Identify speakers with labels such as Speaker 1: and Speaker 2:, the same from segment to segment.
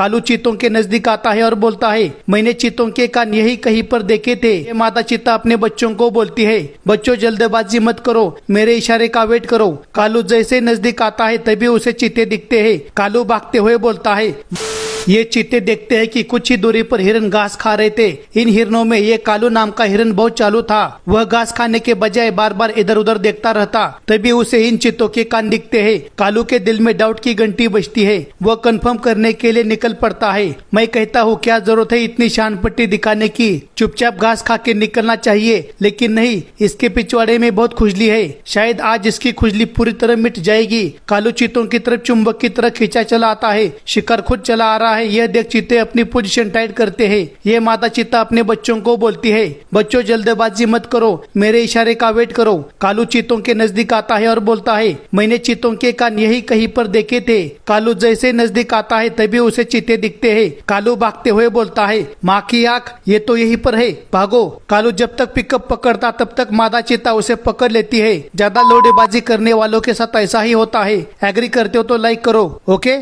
Speaker 1: कालू चीतों के नजदीक आता है और बोलता है, मैंने चीतों के कान यही कहीं पर देखे थे। ये माता चीता अपने बच्चों को बोलती है, बच्चों जल्दबाजी मत करो, मेरे इशारे का वेट करो। कालू जैसे नजदीक आता है तभी उसे चीते दिखते हैं। कालू भागते हुए बोलता है, ये चीते देखते हैं कि कुछ ही दूरी पर हिरन घास खा रहे थे। इन हिरनों में ये कालू नाम का हिरन बहुत चालू था। वह घास खाने के बजाय बार बार इधर उधर देखता रहता। तभी उसे इन चीतों के कान दिखते हैं। कालू के दिल में डाउट की घंटी बजती है। वह कंफर्म करने के लिए निकल पड़ता है। मैं कहता हूँ, क्या जरूरत है इतनी शान पट्टी दिखाने की? चुपचाप घास खा के निकलना चाहिए। लेकिन नहीं, इसके पिछवाड़े में बहुत खुजली है। शायद आज इसकी खुजली पूरी तरह मिट जाएगी। कालू चीतों की तरफ चुंबक की तरह खींचा चला आता है। शिकार खुद चला आ रहा है। यह देख चीते अपनी पोजीशन टाइट करते हैं। यह माता चीता अपने बच्चों को बोलती है, बच्चों जल्दबाजी मत करो, मेरे इशारे का वेट करो। कालू चीतों के नजदीक आता है और बोलता है, मैंने चीतों के कान यही कहीं पर देखे थे। कालू जैसे नजदीक आता है तभी उसे चीते दिखते हैं। कालू भागते हुए बोलता है, माँ की आंख, ये तो यहीं पर है, भागो। कालू जब तक पिकअप पकड़ता तब तक मादा चीता उसे पकड़ लेती है। ज्यादा लोडेबाजी करने वालों के साथ ऐसा ही होता है। एग्री करते हो तो लाइक करो, ओके।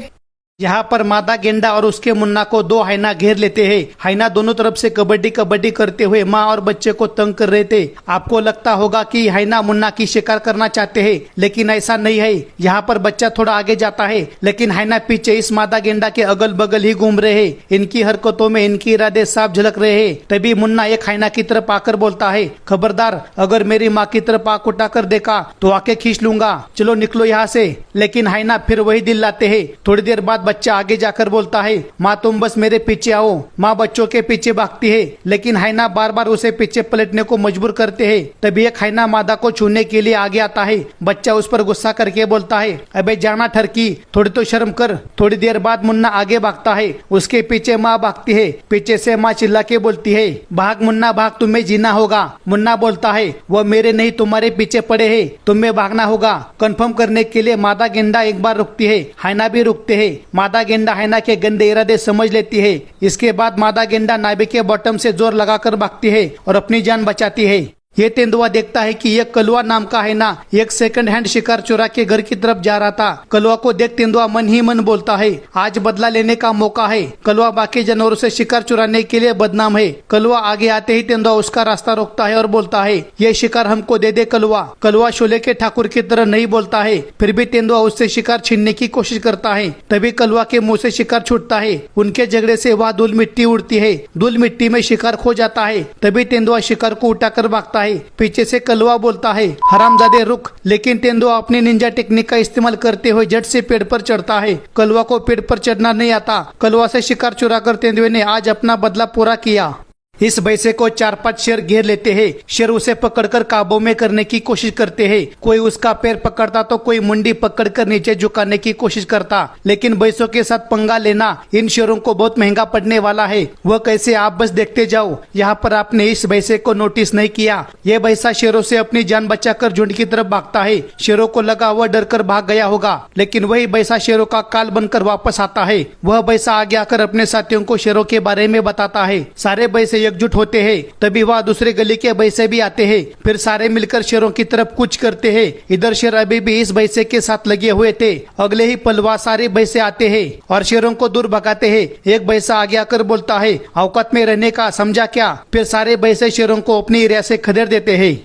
Speaker 1: यहाँ पर मादा गेंडा और उसके मुन्ना को दो हाइना घेर लेते हैं। हाइना दोनों तरफ से कबड्डी कबड्डी करते हुए माँ और बच्चे को तंग कर रहे थे। आपको लगता होगा कि हाइना मुन्ना की शिकार करना चाहते हैं, लेकिन ऐसा नहीं है। यहाँ पर बच्चा थोड़ा आगे जाता है, लेकिन हाइना पीछे इस मादा गेंडा के अगल बगल ही घूम रहे हैं। इनकी हरकतों में इनके इरादे साफ झलक रहे हैं। तभी मुन्ना एक हाइना की तरफ आकर बोलता है, खबरदार, अगर मेरी माँ की तरफ आंख उठाकर देखा तो आके खींच लूंगा, चलो निकलो यहाँ से। लेकिन हाइना फिर वही दिल लाते हैं। थोड़ी देर बाद बच्चा आगे जाकर बोलता है, माँ तुम बस मेरे पीछे आओ। माँ बच्चों के पीछे भागती है, लेकिन हाइना बार बार उसे पीछे पलटने को मजबूर करते हैं। तभी एक हाइना मादा को छूने के लिए आगे आता है। बच्चा उस पर गुस्सा करके बोलता है, अबे जाना ठरकी, थोड़ी तो शर्म कर। थोड़ी देर बाद मुन्ना आगे भागता है, उसके पीछे माँ भागती है। पीछे से माँ चिल्ला के बोलती है, भाग मुन्ना भाग, तुम्हें जीना होगा। मुन्ना बोलता है, वो मेरे नहीं तुम्हारे पीछे पड़े है, तुम्हें भागना होगा। कंफर्म करने के लिए मादा गेंडा एक बार रुकती है, हाइना भी रुकते है। मादा गेंडा हाइना के गंदे इरादे समझ लेती है। इसके बाद मादा गेंडा नाभि के बॉटम से जोर लगाकर भागती है और अपनी जान बचाती है। ये तेंदुआ देखता है कि यह कलवा नाम का हाइना एक सेकंड हैंड शिकार चुरा के घर की तरफ जा रहा था। कलवा को देख तेंदुआ मन ही मन बोलता है, आज बदला लेने का मौका है। कलवा बाकी जानवरों से शिकार चुराने के लिए बदनाम है। कलवा आगे आते ही तेंदुआ उसका रास्ता रोकता है और बोलता है, ये शिकार हमको दे दे कलवा। कलवा शोले के ठाकुर की तरह नहीं बोलता है, फिर भी तेंदुआ उससे शिकार छीनने की कोशिश करता है। तभी कलवा के मुंह से शिकार छूटता है। उनके झगड़े से वह धूल मिट्टी उड़ती है। धूल मिट्टी में शिकार खो जाता है। तभी तेंदुआ शिकार को उठाकर भागता है। पीछे से कलवा बोलता है, हरामजादे रुक। लेकिन तेंदुआ अपनी निंजा टेक्निक का इस्तेमाल करते हुए झट से पेड़ पर चढ़ता है। कलवा को पेड़ पर चढ़ना नहीं आता। कलवा से शिकार चुरा कर तेंदुए ने आज अपना बदला पूरा किया। इस भैंसे को 4-5 शेर घेर लेते हैं। शेर उसे पकड़कर काबू में करने की कोशिश करते हैं। कोई उसका पैर पकड़ता तो कोई मुंडी पकड़कर नीचे झुकाने की कोशिश करता। लेकिन भैंसों के साथ पंगा लेना इन शेरों को बहुत महंगा पड़ने वाला है। वह कैसे, आप बस देखते जाओ। यहाँ पर आपने इस भैंसे को नोटिस नहीं किया। यह भैंसा शेरों से अपनी जान बचाकर झुंड की तरफ भागता है। शेरों को लगा वह डर कर भाग गया होगा, लेकिन वही भैंसा शेरों का काल बनकर वापस आता है। वह भैंसा आगे आकर अपने साथियों को शेरों के बारे में बताता है। सारे भैंसे एकजुट होते हैं। तभी वह दूसरे गली के भैंसे भी आते हैं। फिर सारे मिलकर शेरों की तरफ कूच करते हैं। इधर शेर अभी भी इस भैंसे के साथ लगे हुए थे। अगले ही पल वह सारे भैंसे आते हैं और शेरों को दूर भगाते हैं। एक भैंसा आगे आकर बोलता है, औकात में रहने का समझा क्या? फिर सारे भैंसे शेरों को अपनी एरिया से खदेड़ देते हैं।